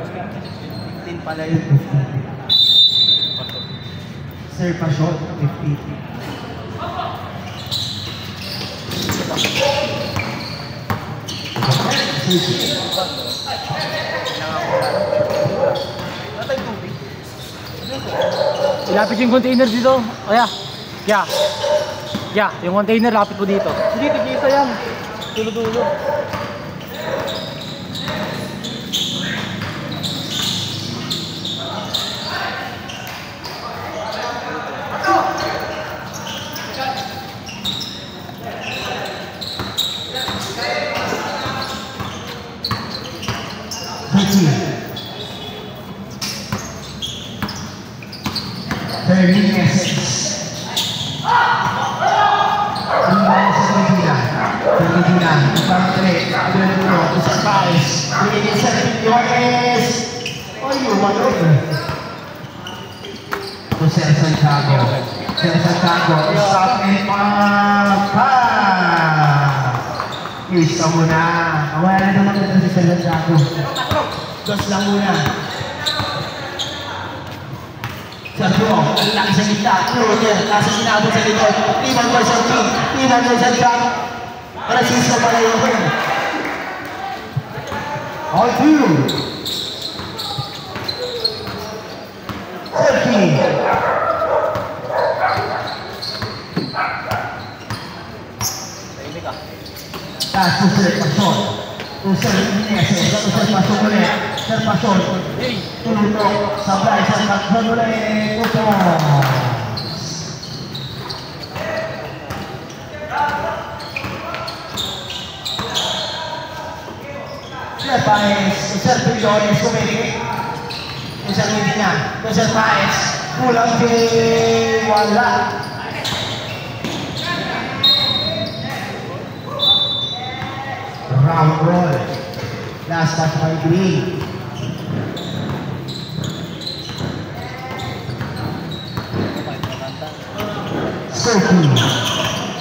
15 pala yun. 15. Sir pa short, 50. Ilapit yung container dito. O yeah. Yeah, yung container lapit po dito. Hindi, tigisa yan. Tulo-tulo. Isa muna. Wala na naman ito si Sir Santiago. Dos lang muna. Sergio, ang laki sa gitna. Roger, nasa sinabot sa likod. Iman ko sa team. Iman ko sa jump. Francisco pala yung win. All two. Sergio. To Sir Pasol. To Sir Inés. To Sir Pasol ulit. Sir Pasol. Tulutok. Sabay. Sir Pasol ulit. Tutok. Sir Paes. To Sir Pillones. Kumili. To Sir Medina. To Sir Paes. Kulang din. Wala. Round roll. Last touch by Green. Sophie.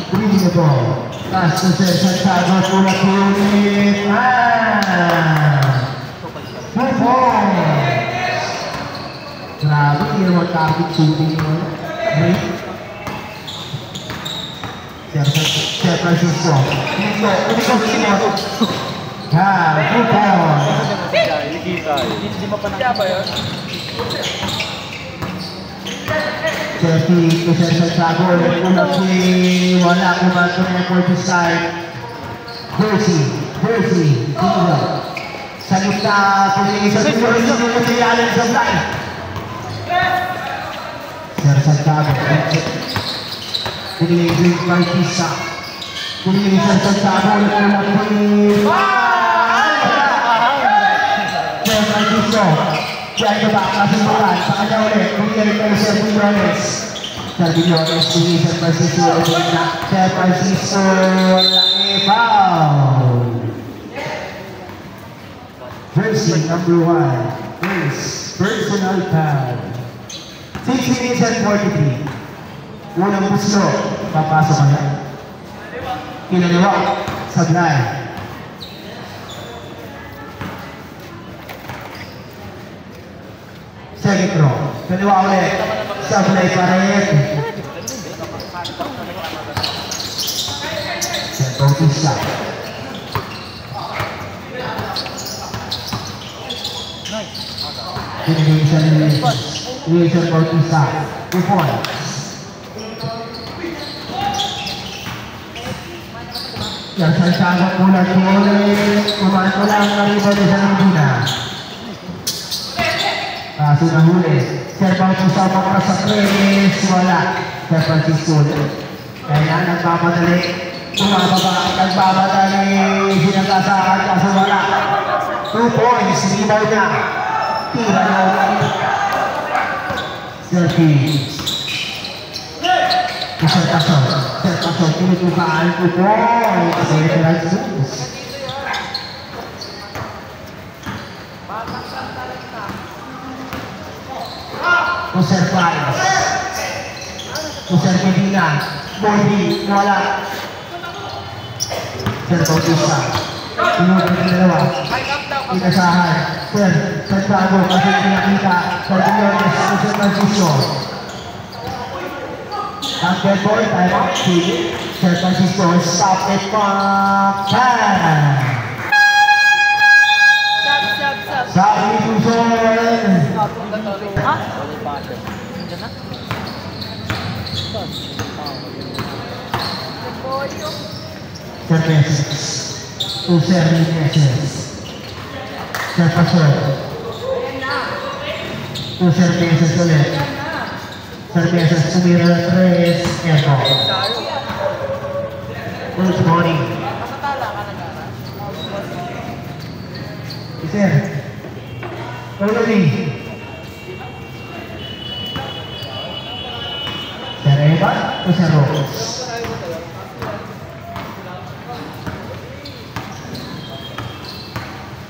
Green the ball. Last to Sir Santiago. Kulat ulit. Good ball. Grabe, hindi naman target shooting mo. Sir Francisco. Hindi ko sinito. Good ball. Hindi mo pa nang Sir P. Sir Santiago. Wala kumato na for the start. Percy. Sa gitna. Sa pinilihan sa fly. Sir Santiago. Pinilihan by Pisa. Pinilihan sa Santiago. Sir Francisco. Diyan ka ba? Kasimpulan. Sa kanya ulit. Pinilihan kay Sir Pillones. Sir Pillones. Pinilihan Francisco. Sir Francisco. Foul. Jersey number 1 is personal foul. 6 minutes and 43. Unang puso, papasok ka na. Kinaliwa, sablay. Second row, kaliwa ulit, sablay pa rin. Second pisa. Wilson Bautista, 2 points. Yang Santiago pulang ulit, kumanto lang ang iba ni San Medina. Sudah huli, Sir Bautista makras sa press, wala. Sir Francisco, kaya nagpapadali, nagpapadali, sinagasahan, kaso wala. 2 points, rebound niya. Tira na. Sir P. Sir Pasol, tinutukaan ko po. Veteran Zeus. Sir Paes. Sir Medina. Body, wala. Sir Bautista. Tinutulog yung dalawa. inasahan. Sir, Santiago, kasi pinakita sa Dionis, sa Francisco. Ang dead boy, time out, Sir Francisco, stop it from time. Sabi ni Tuson. Ha? Cervezas. O cervezas. Sir Pastor. O cervezas ulit. Cervezas tumira na 3. Eto. Good morning. Sir. Ululi. Sir Eva o Sir Rocos?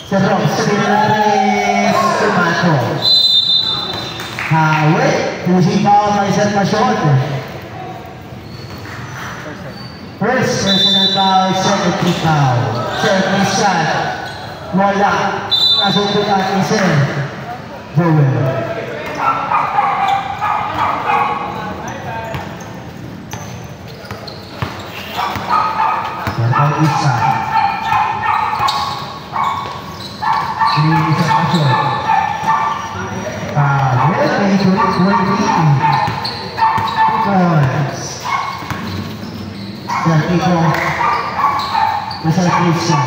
Sir Rocos, tumira na 3. Tomato. Hawit. Pushing foul by Sir Pastor. First personal foul, second free foul. Sir Christian. Wala. Nasundutan ni Sir Joel. Sir Bautista. Sini Sir Pastor. Very good. 20 points. Sir Tito. Sir Christian.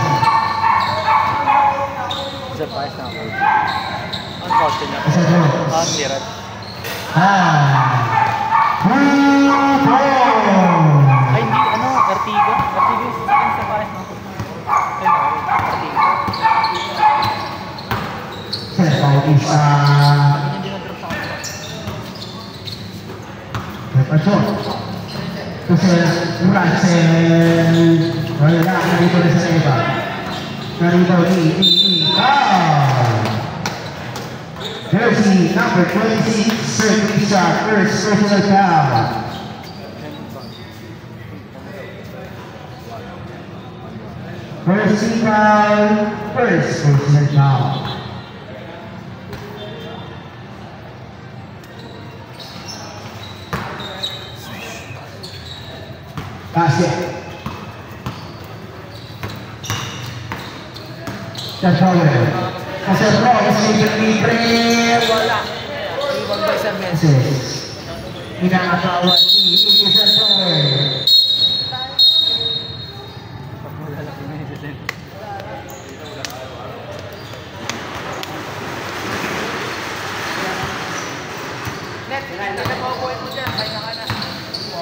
Surprise na ako. Ang coach niya. Sir Rocos. Ang lirat. 3 points. Ay, hindi, ano, Artigo. Artigo yung surprise na ako. Artigo. Sir Bautista. Hindi nag-drop sa kanila. Sir Pastor. Sir Russell. Wala na, narito na sa iba. Narito jersey number 26, Sir Christian, first personal foul. First foul, first personal foul. Basket. Sir Joel. Sir Rocos, libre. Wala. Iwan ba Sir Menses? Inaasawa ni Sir Joel.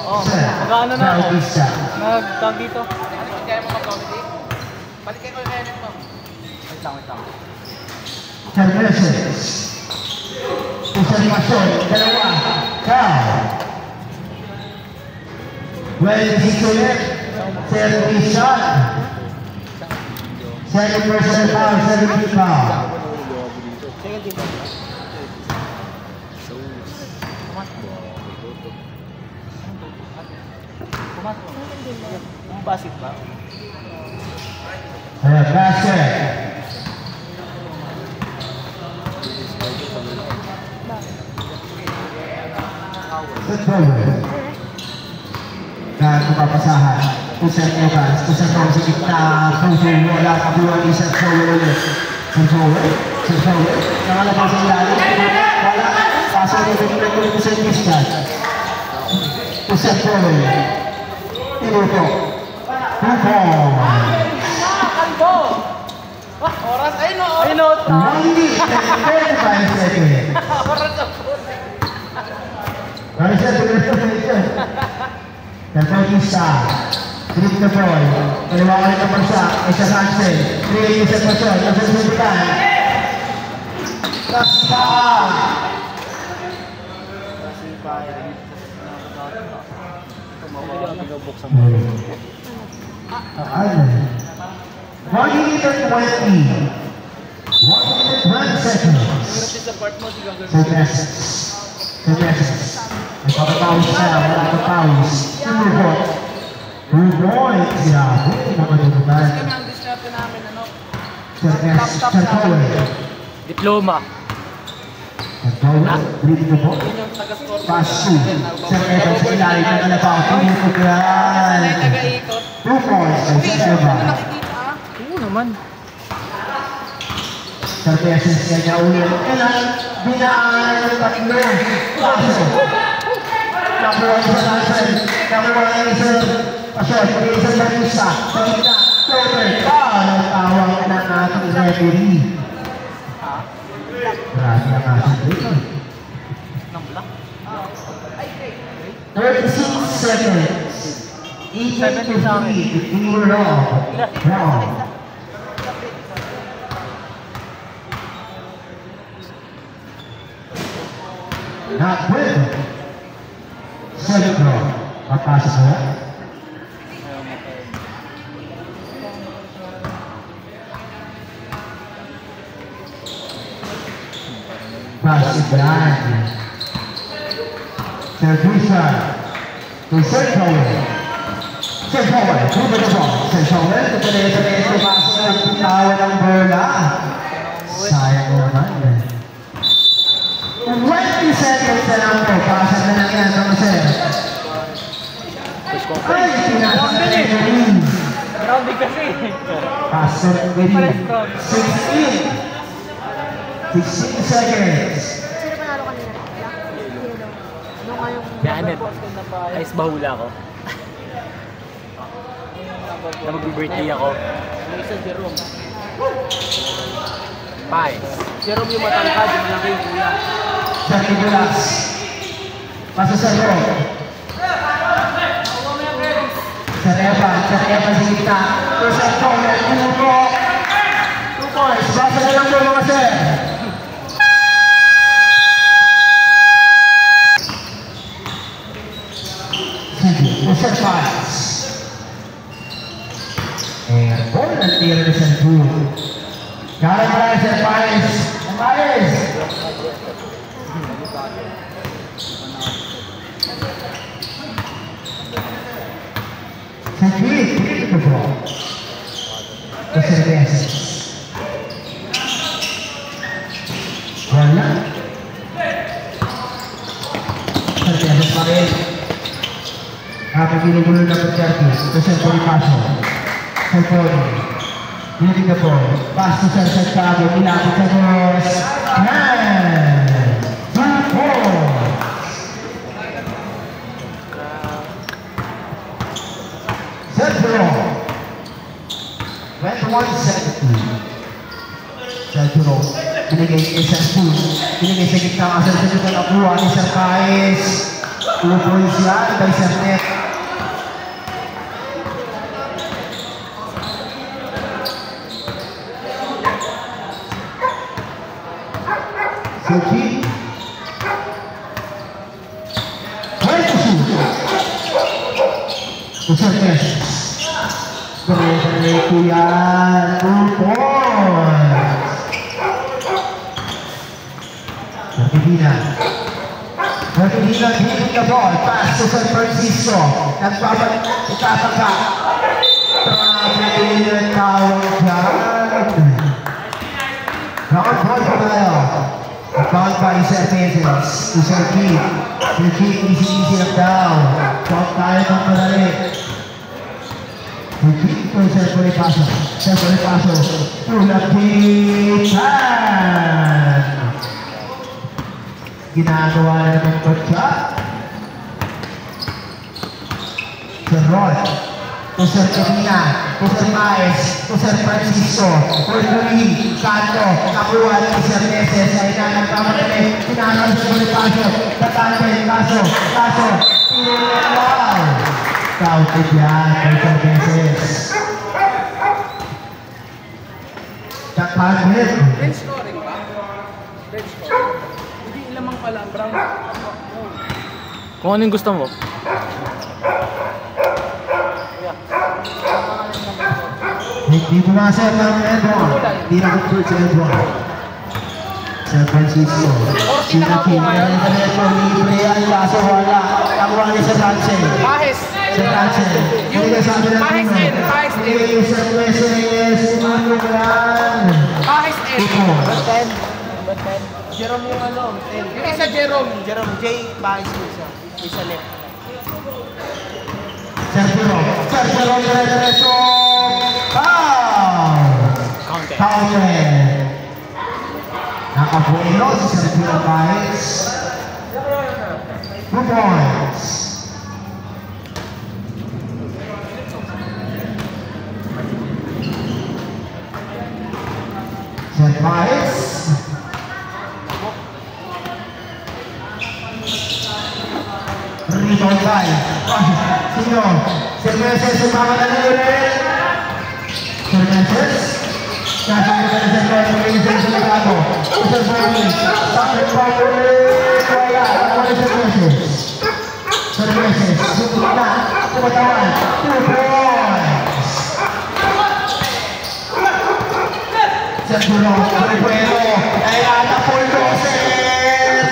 Oh, mag-ano na ako. Bautista. Nag-tag dito. Kaya mo mag-comedy? Balikin ko yung helmet mo. Wait lang. Sir Menses. Sir Mason, dalawa. Foul. Well, ulit. Sir Christian. Second personal foul, second foul. Second team. Ang basket ba? Basket. Sir Joel. Kumapasahan. Sir Evans. Sir Joel sa gitna. Puso wala. Kabuhan ni Sir Joel ulit. Sir Joel. Nangalabas sa ilalim. Wala. Paso ni Sir Christian. Sir Joel. Tinuto. Kalbo! Oras, ayun o! Ayun o! 35 seconds. Oras ang puno. Sir Bautista. Grip na ball. Kaliwangan na pagsa. Isa Hansen. 3 sa pasyon. Nasa susubitan. Kaspa! One minute and 20. 1 seconds. Sa part mo, di gagawin. Sir Beses. Nagpapapawis siya. Wala kapawis. Two points. Grabe. Nakatutunan. Kami ang diskarte namin, ano? Sir Powell. Diploma. Sir Powell, reading the ball. Yun yung taga-score. Pass to Sir Evans sa ilalim ng kalabaw. Tumukog yan. Taga-ikot. 2 points by Sir Evans. Nakikita ah. Oo naman. Sir Beses kanya ulit. Kailan binaan ng tatlo. Paso. Number 1 sa Lansen. Number 1 ay Sir Pasyon. Isang Batista. Sa gitna. Floater. Ang tawag ng ating referee. Grabe ang ating referee. 36 seconds. 18 to 3. We were wrong. Wrong. Not good. Centro. Papasok mo. Pass it behind. Sir Dusan. To Sir Powell. Sir Powell. Move the ball. Sir Powell. Tutuloy-tuloy. Pasok ang tawa ng bola. Sayang naman. 20 seconds na lang po. Pasok na lang yan. Tama sir. Ay, pinasok na yan. Grounding kasi. Pasok na yan. 16 seconds. Sino panalo kanina? Yelo. Ano nga yung... Janet. Ayos bahula ko. Na mag-birthday ako. Yung isa Jerome. Pies. Jerome yung matangkad, yung malaki yung kuya. Sir Nicolas. Paso sa loob. Sir Evan sa gitna. To Sir Powell. 2 points. Basa na lang po mga sir. To Sir Pies. Ball ang tira ni Sir Drew. Kaya Sir Pies. Pies. Sir Drew, pick the ball. To Sir Beses. Wala. Sir Beses pa rin. Kapag ginugulo na po Sir Drew. To Sir Bonifacio. Sir Pony. Leading the ball. Pass to Sir Santiago. Ilapit sa boss. And 2 points. Sir Jerome. 21-17. Sir Jerome. Binigay kay Sir Poon. Binigay sa gitna ang Sir Jerome. Nakuha ni Sir Paes. 2 points yan by Sir Net. Sir G. 22. To Sir Nes. Tuloy-tuloy ko yan. 2 points. Martivina. Martivina hitting the ball. Pass to Sir Francisco. Nagbabalik. Itapagka. Travel yung tawag dyan. Round ball pa tayo. Found by Sir Beses. To Sir Keith. Sir Keith, easy up down. Found tayo ng madali. Sir Keith to Sir Bonifacio. Sir Bonifacio. Tulapitan. Ginagawa na ng kotsa. Sir Rod. To Sir Kevina. To Sir Paes. To Sir Francisco. Orguli. Kanto. Kakuha ni Sir Beses. Ay nanagpamadali. Pinangal sa Bonifacio. Tatangin. Kaso. Wow. Counted yan kay Sir Beses. Takagit. Bench scoring ba? Bench scoring. Hindi lamang pala ang brown. Kung ano yung gusto mo. Dito na Sir ng Edward. Hindi na good si Edward. Sir Francisco. Sinakin na rin sa Edward. Libre yan. Kaso wala. Nakuha ni Sir Lansen. Pahes! Sir Hansen. Yung Kahis N. Sir Meses. Kahis N. Jerome yung ano, 10. Yung isa Jerome. Jerome, J, Bahis mo isa. Isa left. Sir Jerome, diretso. Foul! Counter. Nakabuelo si Sir Jerome Bahis. 2 points. Sir Bahis. Rebound by sino? Sir Meses sumama na ulit. Sir Meses kasunod na Sir Meses sa lago. Sir Meses sakit pa ulit. Wala si Sir Meses. Sir Meses sumunod na kumatawan. 2 points. Sir Jerome Ribuelo ay ata full dosen.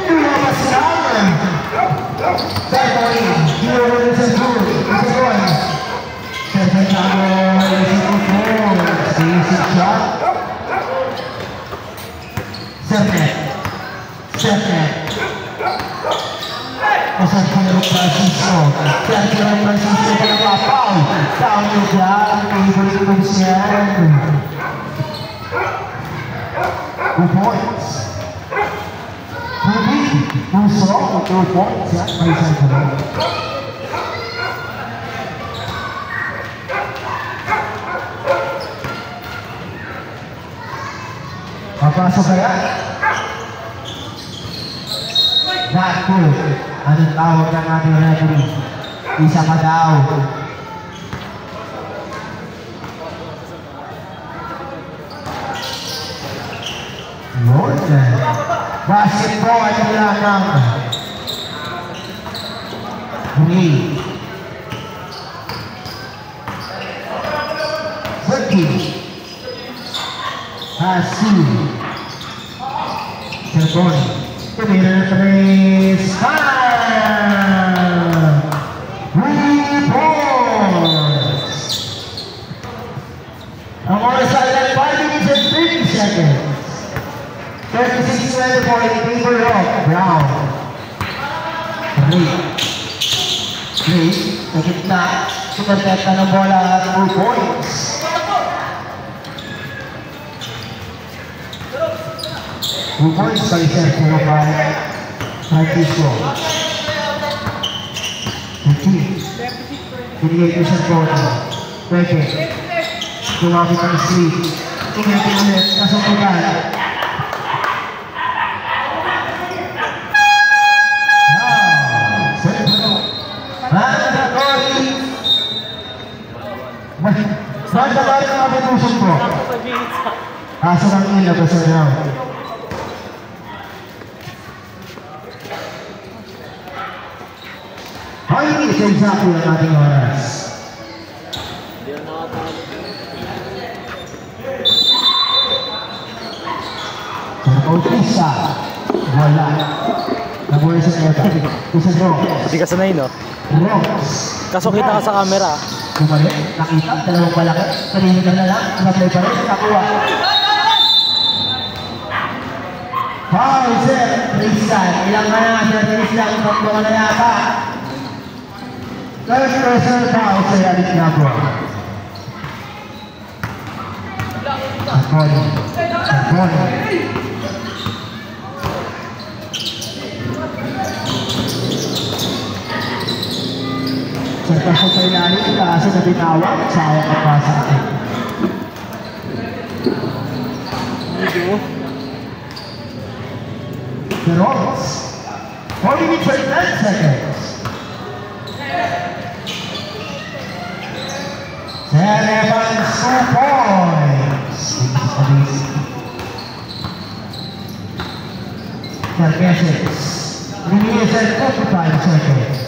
Lumabas lang. Sir Tony, ginawa rin sa June. Sir Roy. Sir Santiago, basic shot. Sir Net. Sir Net. Sir Jerome Francisco. Sir Jerome Francisco pa nagpapaw. Foul nyo dyan. Favorite moves yan. 2 points. Puso, 2 points yan, may isang tulog. Papasok kaya? Not good. Anong tawag ng ating referee? Isa ka daw. Yun. Basketball ay mula ng Green. Zerki. Hasil. Telepon. Tumira na 3. Rebounds. Ang oras ay 5 minutes and 30 seconds. 36-24 in favor of Brown. 3. Sa gitna. Superteta ng bola at 2 points. Two points by Sergio Francisco. 15. Binigay ko siya po. Pwede. Tumapit ang sleep. Tingnan ulit. Kasuntukan. Saan ka tayo ng apitusok ko? Asa ng ila ba sa round? Ay, ito exactly ang ating oras. Sa Bautista, wala. Nabuhay sa Neta. Isa Rox. Hindi ka sanay, no? Rox. Kaso kita ka sa camera. Bumalik, nakita, dalawang palaki. Kanina na lang, nag-play pa rin, nakakuha. Foul, sir. Tristan, ilang ka na, sir Tristan, tatlo ka na yata. First person foul, sir Alex Nabo. Agoni. Sa pasok sa ilalim, kaso na binawag, sayang ang pasa natin. Rox, 4 minutes and 10 seconds. Sir Evans, 2 points. Sir Meses, 3 minutes and 45 seconds.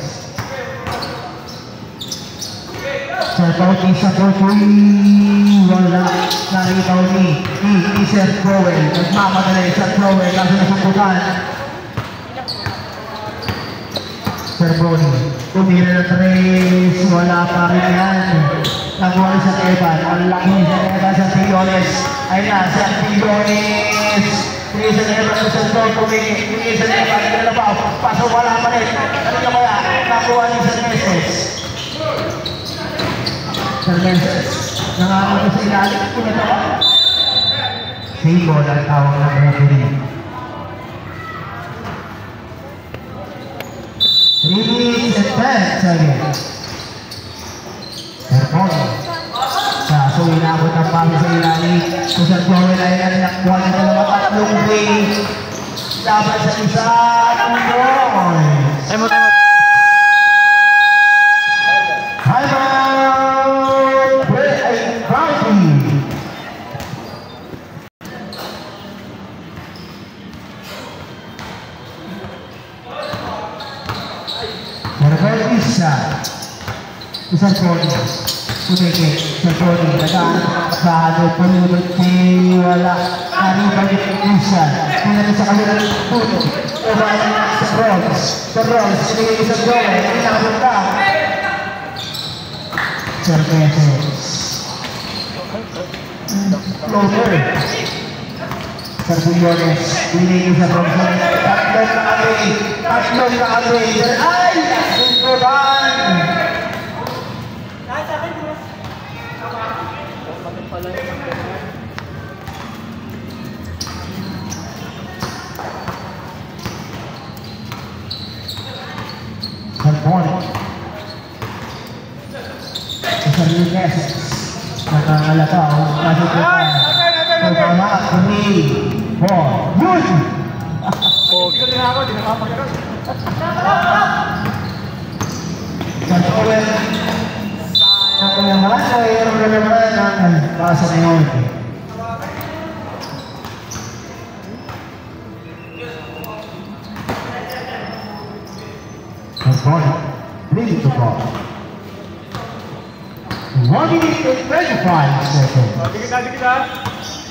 Sir Bautista for 3. Wala. Naritaw ni Sir Crowell. Nagmamadali Sir Crowell. Kaso nasumputan. Sir Brony. Tumira na 3, wala pa rin yan. Nakuha sa Evan, ang laki sa Evan sa Tiones. Ayun na, sa Tiones. Tumira sa Evan sa Santo, tumira sa Evan, nalabaw, paso wala pa rin. Ano niya kaya? Nakuha ni San Meses. San Meses, nangakuha sa ilalim, pinatawa. Sabo ang tawag ng referee. 3 minutes and 10 seconds. Perform. So inabot ang pangin sa ilalim. Kung sa Joel ay nakuha ng dalawa tatlong play. Laban sa isa. Time out. Time out. Break ay Frankie. Marvel isa. Isang pony. Kumike. Isang pony. Nagaanak ang kasahalo. Punulot si wala. Karibag yung isa. Pinali sa kanila ng puno. Umalang sa Rolls. Sa Rolls. Sinigay isang gawin. Inabot ka. Cervezes. Floater. Sarbuyones. Binigay sa Rolls. Tatlong na kami. Tatlong na kami. Ay! Sunturan! Point. Isang Luneses. Nakakalataw. Masuk ka. Pagkama. 3, 4. Yun! Ito din ako, di nakapagkaroon. San Owen. Sayang ko naman. Mayroon na naman ang pasa na yun. Point. Ready to go. 1 minute and 25 seconds. Dikit na.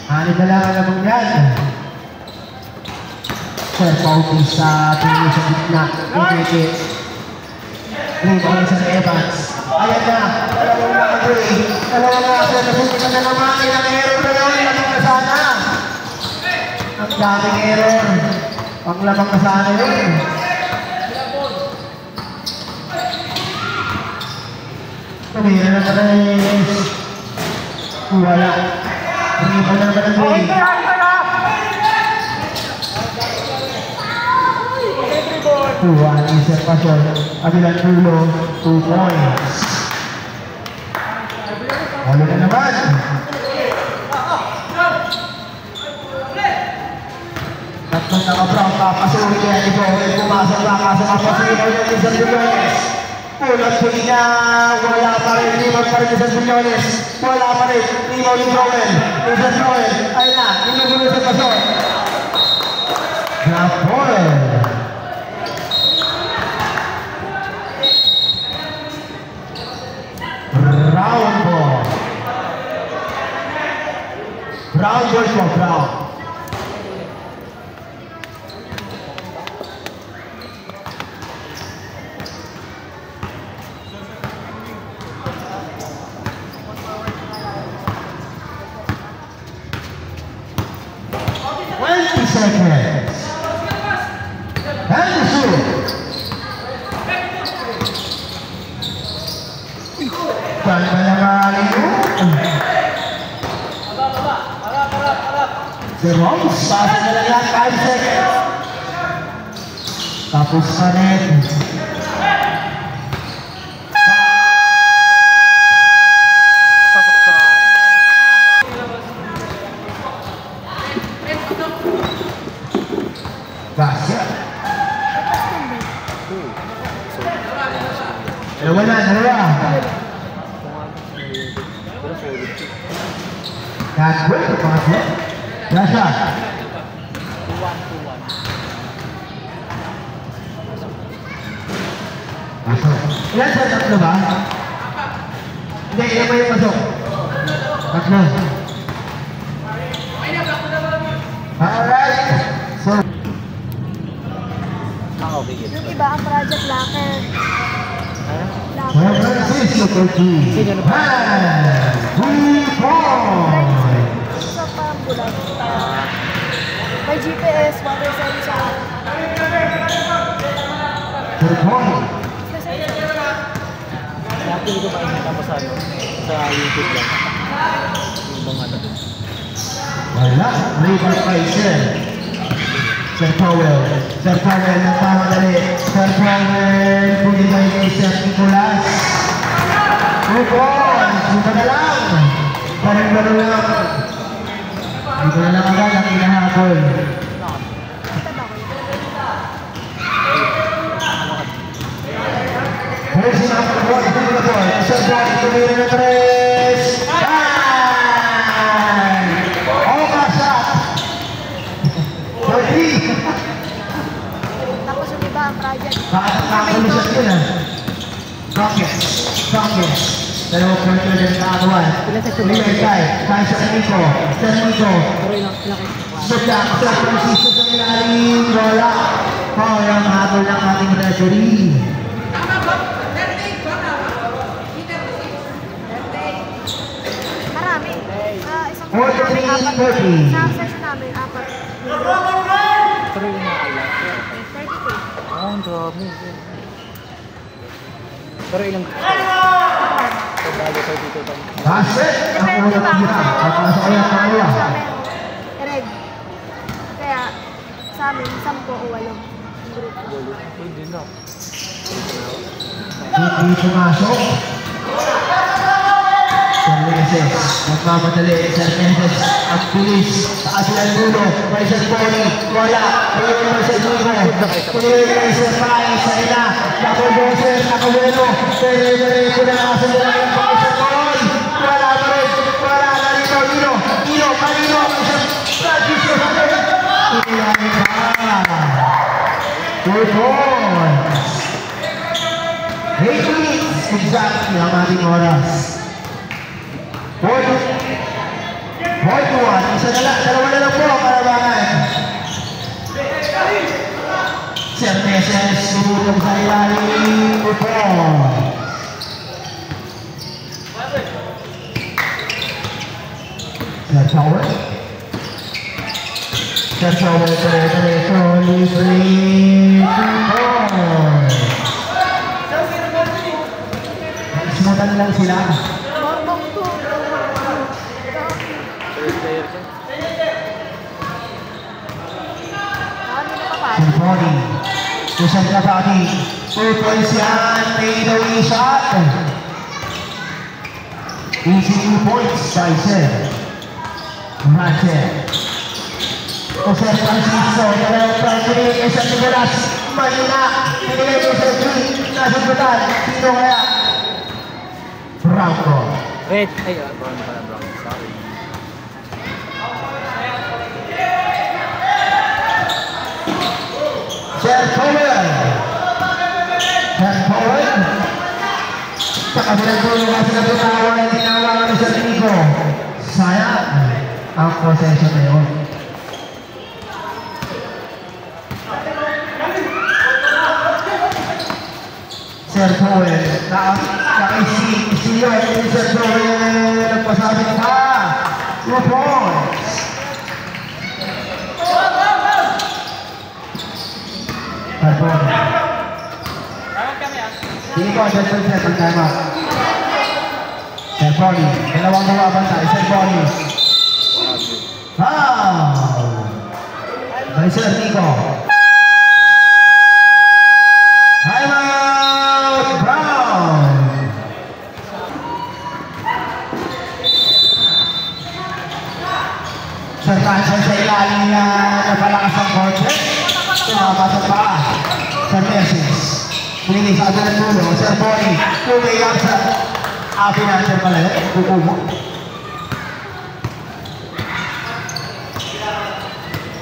Ano na lang alam mong yan? Sir Pauti sa tuloy sa gitna. Kumike. Rebound sa Evans. Ayan na. Dalawang na Andre. Dalawang na. Sir, nasunod na naman. Ilang error na yun. Ilang na sana. Ang daming error. Panglamang na sana yun. Tumira na ka rin. Wala. Rebound na naman ang Ray. Tuwa ni Sir Pasol. Abilang tulo. 2 points. Wala na naman. Tatlong naka-brown. Papasuhin niya ni Joel. Pumasok na kasi mapasinaw niya ni San Billones. Pulat po niya. Wala pa rin. Limang pa rin ni San Billones. Wala pa rin. Limaw ni Joel. Ni San Joel. Ayun na. Inugulo sa Pasol. Drop ball. Brown ball. Brown ball po, Brown. Seconds. And the shoot. Ganda naman ito. Si Rose, pasa na lang yan, 5 seconds. Tapos pa rin. Basya. Dalawa na, dalawa. Catway, pangatlo. Basya. 2-1. Pasok. Ilan sa tatlo ba? Hindi, ilan ba yung pasok? Tatlo. Alright. So, Yung iba ang project locker. San Francisco 13. Sino na ba? And 3 points. Sa pambulan. May GPS, water sensor. 3 points. Dati ko pa nakita mo sa YouTube lang. Yung bang ano dun. Wala. River Kaiser. Sir Powell. Sir Powell ng pamadali. Sir Powell. Pumigay kay Sir Nicolas. 2 points. Dito na lang. Parang gano'n lang. Dito na lang agad ang inahabol. Here's the number 1. Dito na po. Sir Powell. Tumira na 3. Tapos yung iba ang project. Nakakalusan yun ah. Rocket. Dalawang quarter din sa akawan. Limay kay sa Nico. Sa Nico. Sota. Sa Francisco sa ilalim. Wala. Ang hatol ng ating referee. Marami. Isang 43-30. Sa session namin, 4. Pero yung nakala. 32. Oh, ang dami. Pero ilang pagbago tayo dito tayo. Basket. Ang unang tira. Papasok kaya sa kaya. Sa amin, red. Kaya, sa amin, 10 o 8 group. Hindi na. Hindi pumasok. Sir Meneses, magmamadali. Sir Meneses, ang bilis. Taas ng dulo. May Sir Pony. Wala. May naman Sir Nico. Tuloy kay Sir Pai sa ila. Double bosser. Nakawelo. Pero na nakasunod lang yung pang Sir Pony. Wala pa rin. Wala na rito. Nino. Kanino. Sir Francisco sa rin. Inilamin pa. 2 points. 8 minutes. Exactly ang ating oras. 41. Isa na lang. Dalawa na lang po ang kalabangan. Sir Meses, sumutong sa ilalim. Sir Tower. Sir Tower, diretso. Libre. Sumutan na lang sila. Mormong 2. Sir Bonnie. Kusang Kapati. 2 points yan. May inawing shot. Easy 2 points by Sir Ratchet. O Sir Francisco. Dalawang primary kay Sir Nicolas. Manila. Pinigay kay Sir Green. Nasubutan. Sino kaya? Bravo. Red. Ay, brown pala, brown. Sorry. Sir Powell. Sir Powell. Sa kabilang dulo nga sila butawan ay tinawagan ni Sir Nico. Sayang ang possession na yun. Sir Powell. Nakaisiyo ni Sir Powell. Nagpasabi pa. 2 points. Pardon. Hindi ko agad po Sir Pagkama. Sir Bonnie. Dalawang bumabantay. Sir Bonnie. Foul! By Sir Nico. Time out! Brown! Sir Francis sa ilalim na napalakas ang kotse. Tumapasok pa. Sir Meses. Pinigay sa agad ng tulo. Sir Bonnie. Tumigap sa api na Sir Malay. Kukumo.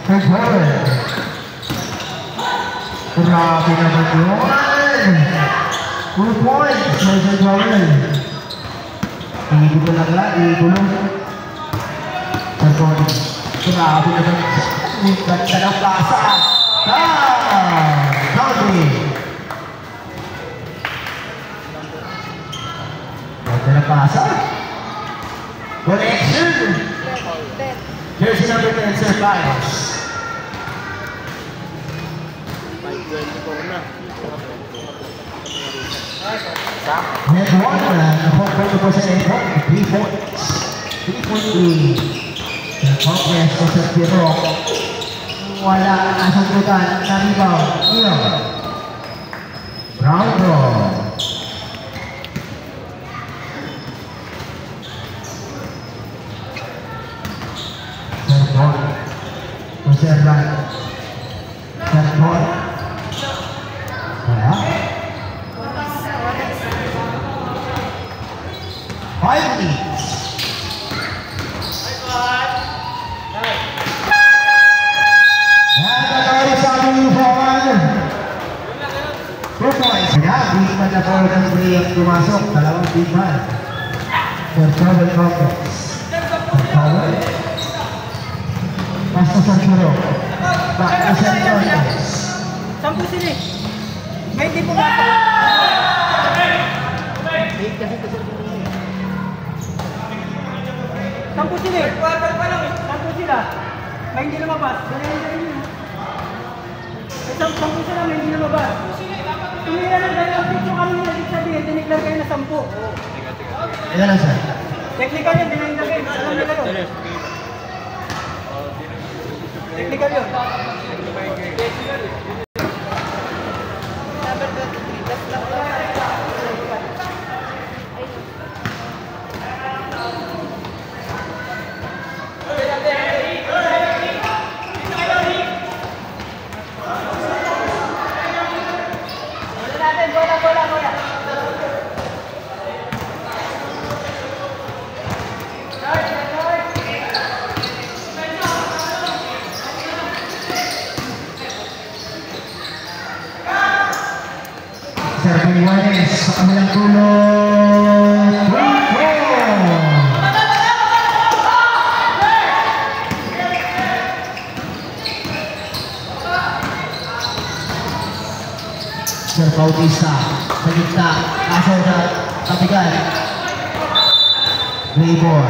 Sir Powell. Grabe naman yun. 2 points. Sir Powell. Iigulo lang lang. Iigulo. Sir Bonnie. Grabe naman yun. Ganda ng plaza. Boundary. Pinapasa. Connection. Jersey number 10, Sir Piles. 5-24 na. Net 1, nakuha po sa net 1, 3 points. 3-point lead. Progress po sa Piro. Wala ang sagutan na rebound. Iyo. Bravo. Serpon. Conservan. Serpon. Wala. 5 minutes. Nakakari sa aming forward. 2 points. Kaya, big man na forward ng play ang tumasok. Dalawang big man. For trouble complex. For power. Basta sa Piro. Back to Serpon. Sampu sini. May di pumasok. Sampu sini. Sampu sila. May hindi lumabas. Sampu sila, may hindi lumabas. Tumira ng dalawang picture kami nila sabihin, tiniglar kayo na 10. Ayan lang, sir. Technical yun, diniglar kayo. Alam na kayo. Technical yun. Serpon Juarez sa kanilang tulong. 3-4. Sir Bautista sa gitna. Kaso na katigan. Labor.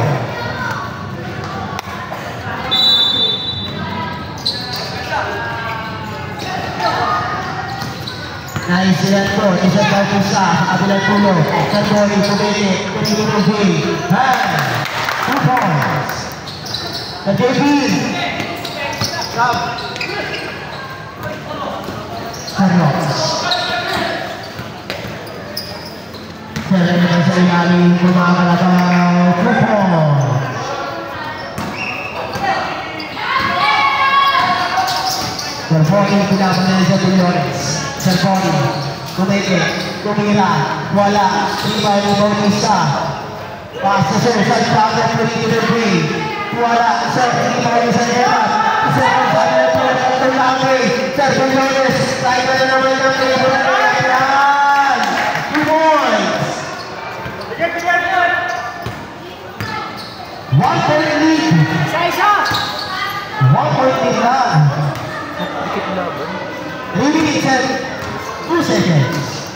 Nice yan po, isang Bautista sa kabilang pulo. Sir Boy, Pumili, Pumili, hand. 2 points. Sa JB. Sub. Carlos. Sir, naman sa ilalim, kumakalataw. 2 points. Sir Boy, pinapanay sa Tulores. Sir Boy, tumira, wala, rebound ng Bautista. Pasa sir, sa Ipagod, Pumili, wala, sir, rebound sa Erat. Sir, ang sabi na po, ito langay. Sir Tulores, tayo na naman ng labor na kailangan. 2 points. 1 point lead. Isa! 1 point lead lang. Minutes and 2 seconds.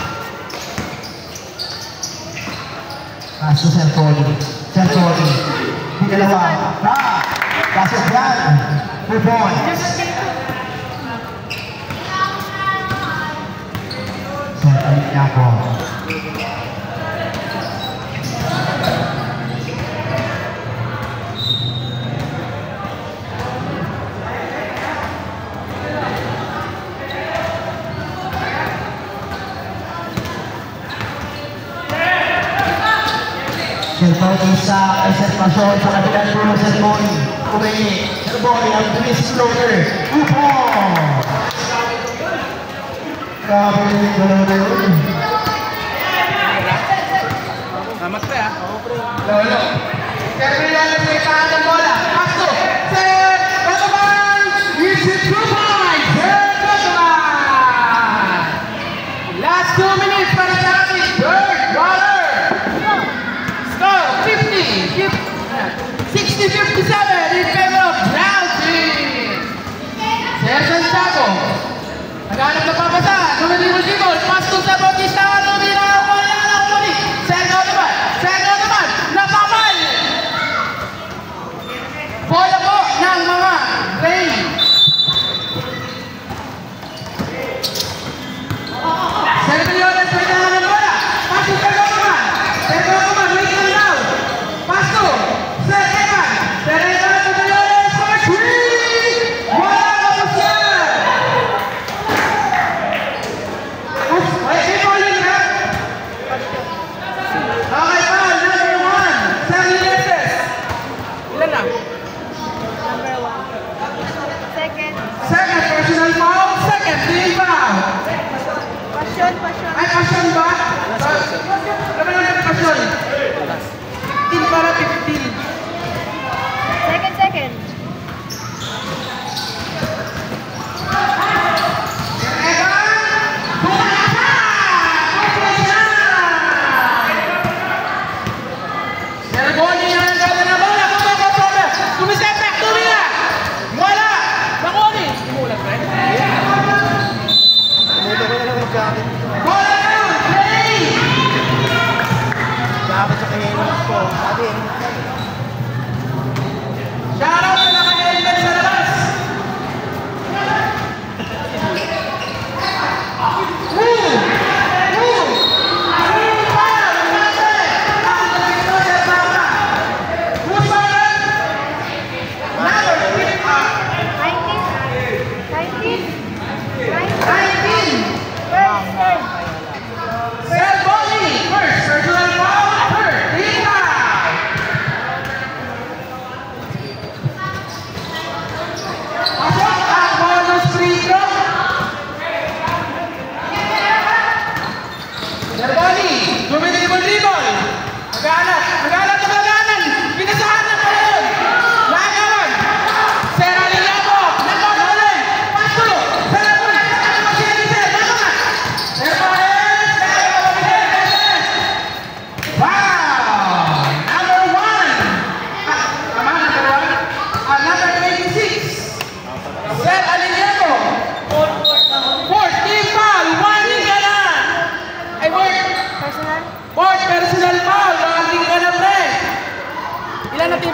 Kaso Sir Tony. Sir Tony. Pinalawa. Kaso yan. 2 points. Sir Aliñaco. Sir Bautista ay Sir Pasyon sa kabilang tulong Sir Boy. Kumili. Sir Boy ang twist floater. 2 points. Grabe yung galaw na yun. Salamat pre ha. Lolo. Sir Brian ang pagkaan ng bola. Pasto. Sir Bataman. Is it 2 points? Sir Bataman. Last 2 minutes para sa ating third quarter. Score 60-57 in favor of Brown team. Sir Santiago. Naghanap na papasa. Numerino Gibol. Pass to sa Bautista. Numira. Wala na umuli. Sir Gaudaman.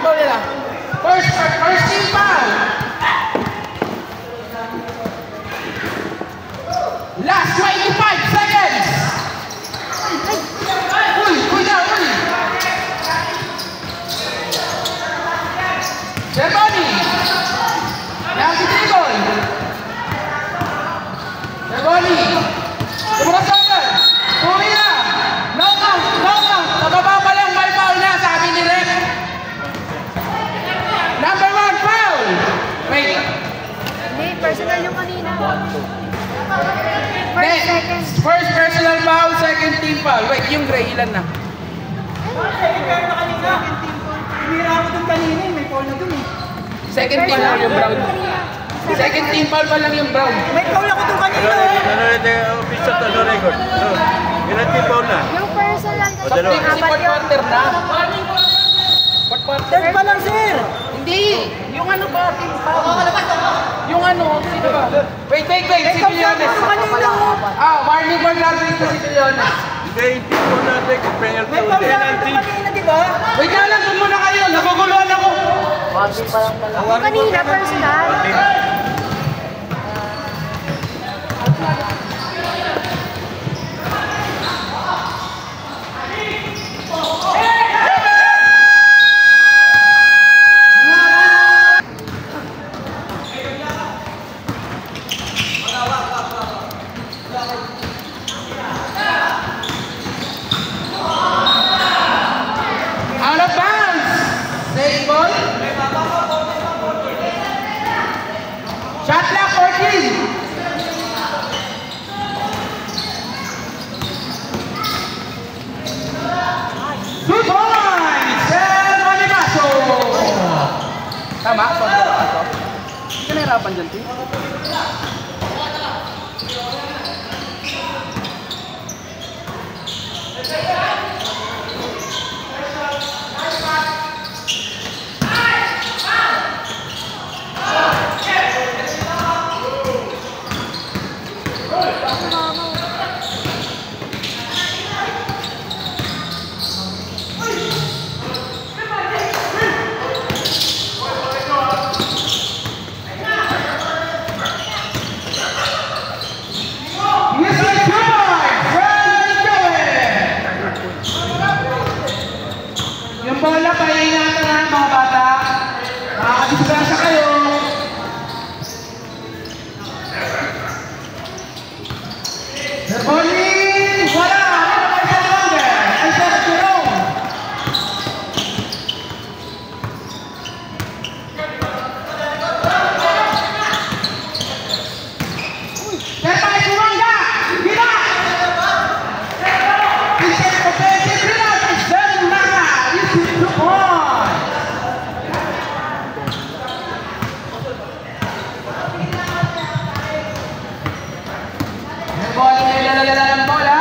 yung foul nila. First team foul. Last 25 seconds. Uy na. Cervoni. Nancy Trigol. Cervoni. Sumurasaban. Tuwi na. No count. Nababa pa lang, may foul na, sabi ni Rep. Number 1 foul. Wait. Hindi, personal yung kanina. Next. First personal foul, second team foul. Wait, yung gray, ilan na? Second team foul yung brown. Second team foul pa lang yung brown. May foul ako doon kanina. Ilan team foul na? Yung personal kasi Kasi fourth quarter na. Fourth quarter. Third pa lang, sir. Hindi. Yung ano ba, team foul? Yung ano, sino ba? Wait. Si Villones. Warning board natin ito si Villones. Hindi, yung team foul natin, penalty May foul ako doon kanina, di ba? Wait na lang, doon muna kayo. Naguguluhan ako. Yung kanina, personal. Out of bounds. Safe ball. Shot clock 14. Good points. Cervoni Basso. Tama? Hindi ka nahirapan dyan, Tim? Yung bola, paingatan na mga bata. Makakadisgrasya kayo. Cervoni! Wala! Ano ba isa longer? Ay, sa Jerome! Tepa, Sumanga! Gila! Vincent Popese, Gila! Sumanga! This is 2 points! Body na ilalagala ng bola.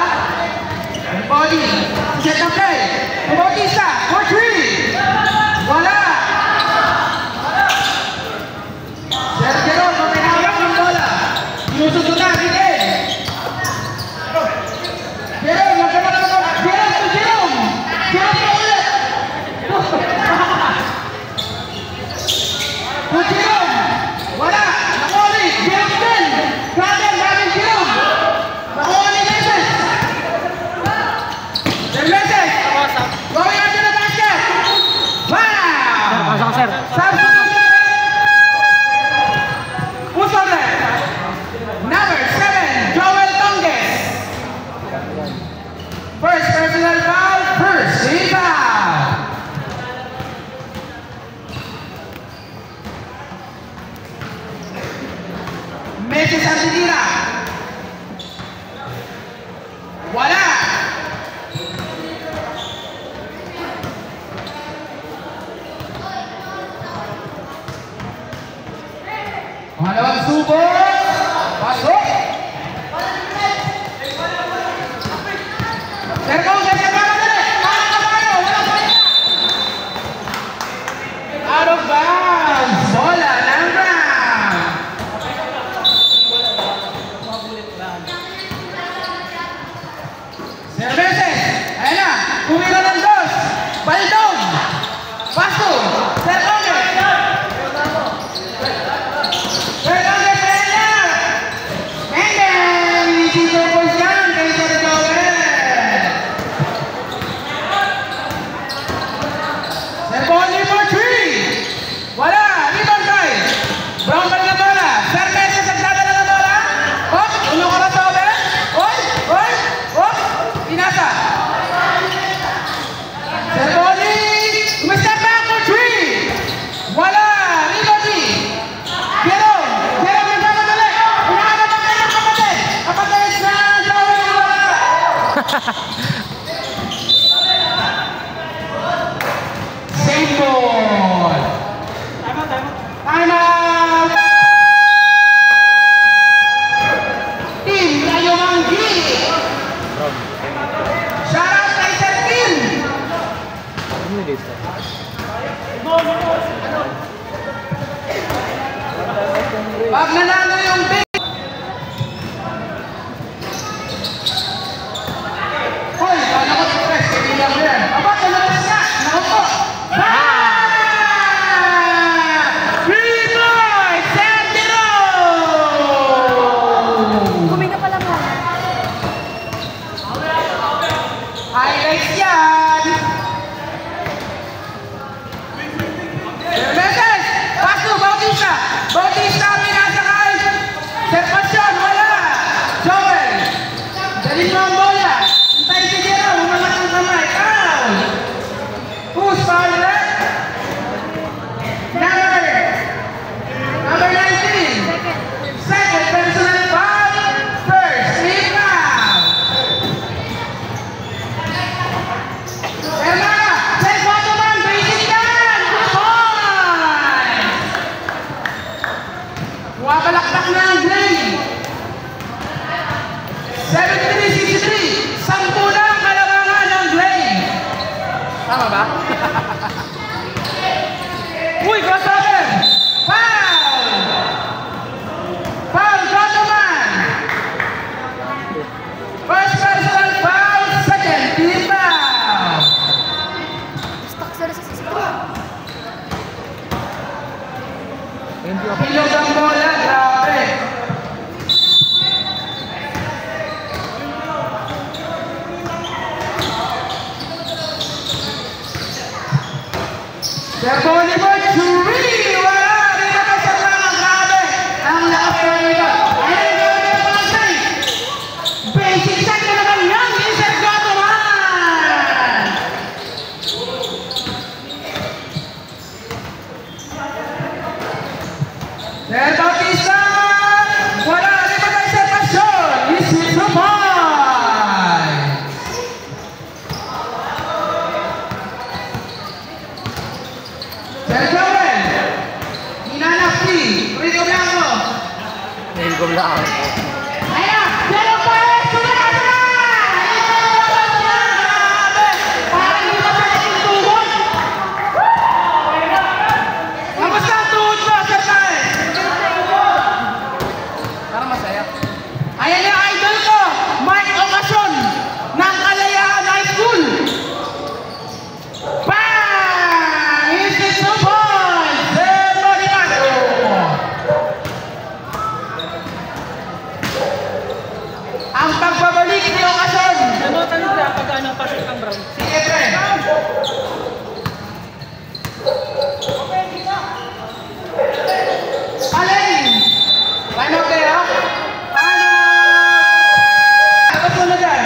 Body. Set up play. Bautista. For 3. Wala. Sergio, maminawak ng bola. Sinusunod na. Bigay. Jerome, magkaman ako. Jerome to Jerome. Jerome na ulit. To Jerome. Wala. Nakoli. Jerome din. Grabe, maraming Jerome. Nakuha ni Meses! Meses! Going on to the basket! Wow! Pasok, sir. Samson! Who's on there? Number 7, Joel Tonges. First personal foul, first team foul. Meses ang titira. Wala! Pangalawang subok! Pasok! Sergio, ganyan para dali! Para kabayo! Wala pa rin! Out of bounds! Bola ng Brown! Cerveses! Ayan na! Kumira ng dos! Baldong! Pasto! Pag nanalo yung big. Hoy, kala ko si Press, kaibigan mo yan. Aba, talabas na! Naku po! Huminga pala muna. Highlights yan! Hermeses! Paso! Bautista! Bautista! Pinasakay! Serpasyon! Wala! Joel! Dalhin mo ang bola! Hintay si Jero! Umangat ang kamay! Foul! Who's foul left? Number 19! Second personal foul! First team foul! Erma! Check bottom man! Basic yan! Good point! Bumabalaktak na ang Gray! 73-63! 10 na ang kalamangan ng Gray! Tama ba? Uy! Crossover! Foul! Foul! Bottom man! First personal foul! Second team foul! Stuck sila sa sasakyan. Pilog ang bola, grabe. Serboni mo, Churi! Wala! Rin na sa mga grabe! Ang lakas na nila. Ayun, gawin ang mga say. Basic shot na naman yan! Isang gato man! Del Bautista! Wala! Rin na sa pasyon! Isi Supay! Del Joel! Hinanapti! Rico Blanco! Ngayon ko lang. Ayan! Del Paez! Sumakas na! Grabe! Parang hindi pa sa ating tuhod! Kamusta ang tuhod mo, Sir Paez? Parang masaya. Ayan yung idol ko! Mike Ocasyon! Ng Kalayaan High School! Bang! Isip sa boy! Sir Bonifacio! Ang pagbabalik ni Ocasyon! Ano tanong ka pag ano pasok ang brown? Sige, Tre! Alin! Line up there, ha? Paano? Tapos mo na dyan.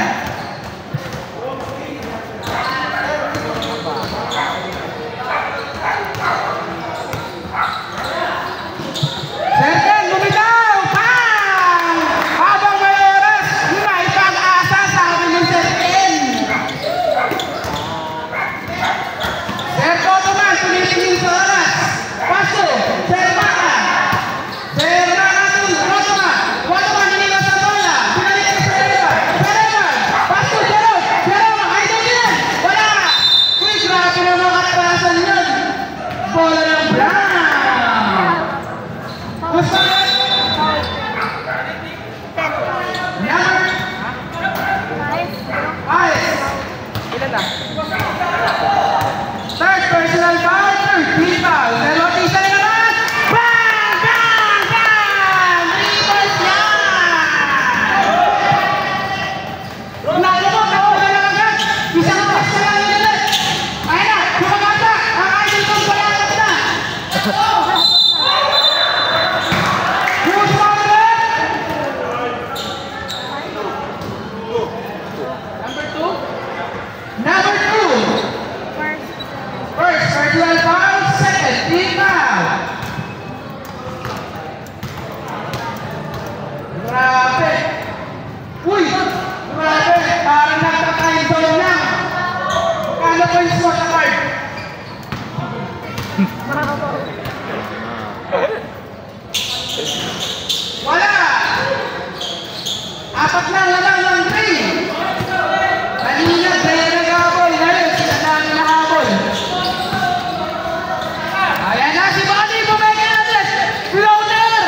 Sergen, lumitaw! Pang! Habang may oras, may pag-asa sa akin ng Sergen. Sergo naman, tumitingin sa oras. Paso, Sermaka. Sermaka to, Rotoma. Rotoma, hinila sa bola. Pinalik sa Serema. Serema, paso, Jerome. Jerome, idol din. Wala. Uy, grabe na mga katarasan yun. Bola ng Brown. Gusto mo? 10. Number 5. 5. Ilan na? Third personal foul, third team foul. Del Bautista na naman. Bang! Bang! Bang! Rebound yan! Nalo mo, nakuha lang agad. Isang oras na lang yun ulit. Ayun na, kumagata. Ang idol kong balangat na. Who's number? Number 2? Number 2. First, personal foul. Second, team foul. Grabe. Uy! Grabe. Parang nagtatayin doon lang. Kala ko yung swat card. Wala! Apat lang ng 3. Kanina, dahil nag-habol. Ngayon, sila na ang nahabol. Ayan na si Bonnie, bumeke natin! Floater!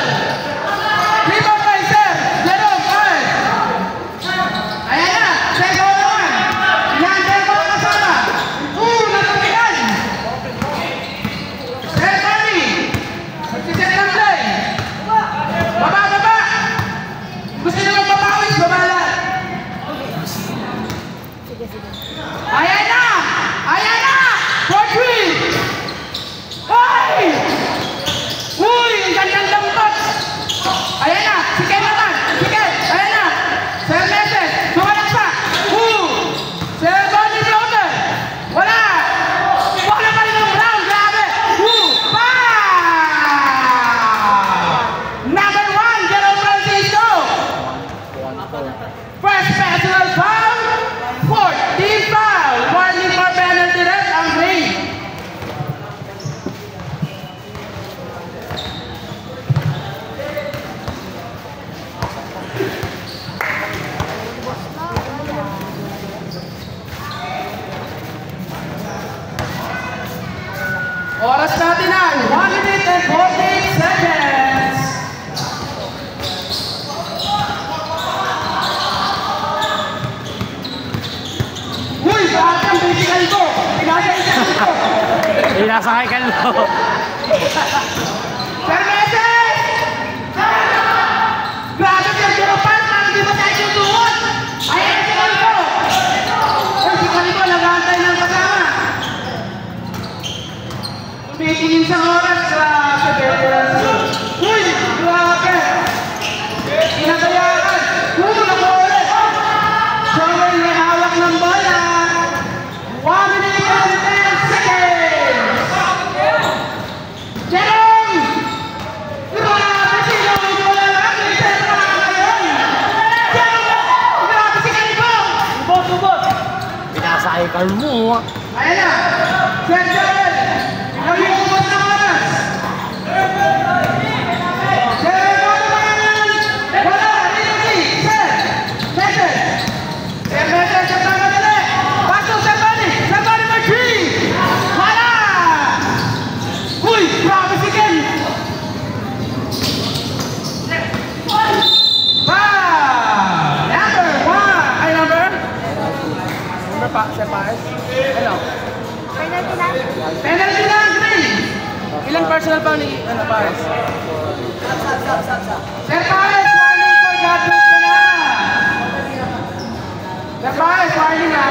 Pinasakay ka nyo. Sir Meses! Grabe sir, pero pass, parang di ba tayo yung tuhod? Ayan si Kalito! Ay, si Kalito, nag-aantay ng kasama. Tumitingin sa oras, grabe. Uy, grabe! Inagayakan! Uy, naku ulit! Joel may hawak ng bola. 1 minute and 10 seconds! Jerome! Grabe sila! May bola lang! May sentro na ngayon! Jerome! Grabe si Kalito! Subot! Pinasakay ka mo. Ayan na! Sir Joel! Nag-iubos na oras! Sir Motoman! Wala! Rinity! Sir! Meses! Sir Meses! Sir Tamadali! Pasok Sir Bani! Sir Bani Martin! Wala! Uy! Grabe si Ken! Number 1! Ay, number? Number pa, Sir Paes? Hello? Penalty na. Penalty lang, 3! Ilang personal foul ni Pares? Sir Paes, warning for gadget ka na! Sir Paes, warning na!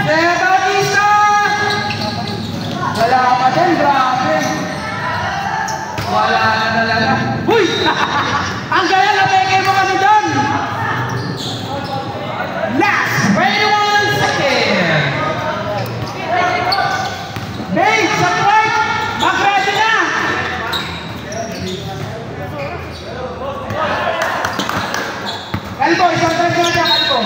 Sir Bautista! Wala pa din, grabe! Wala na talaga. Uy! Ang gaya na peke mo kami doon! Last 21 seconds! Dave, sa right! Mag-ready na! Kalbo, isang try ko na dyan, Kalbo.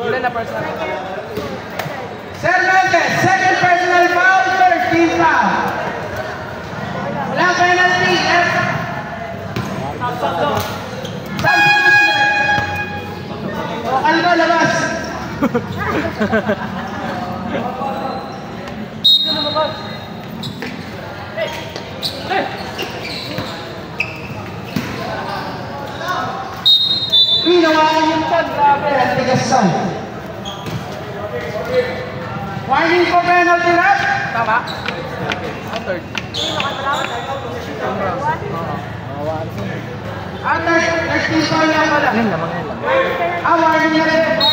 Ilan na personal? Sir Mendez, second personal foul, third team foul. Wala penalty. O, kalma, labas. Pinawakan yung tag, grabe, ang tigas saan. Warning for penalty rap. Tama? Third. Third team foul lang pala. Yan lang. Warning na rin.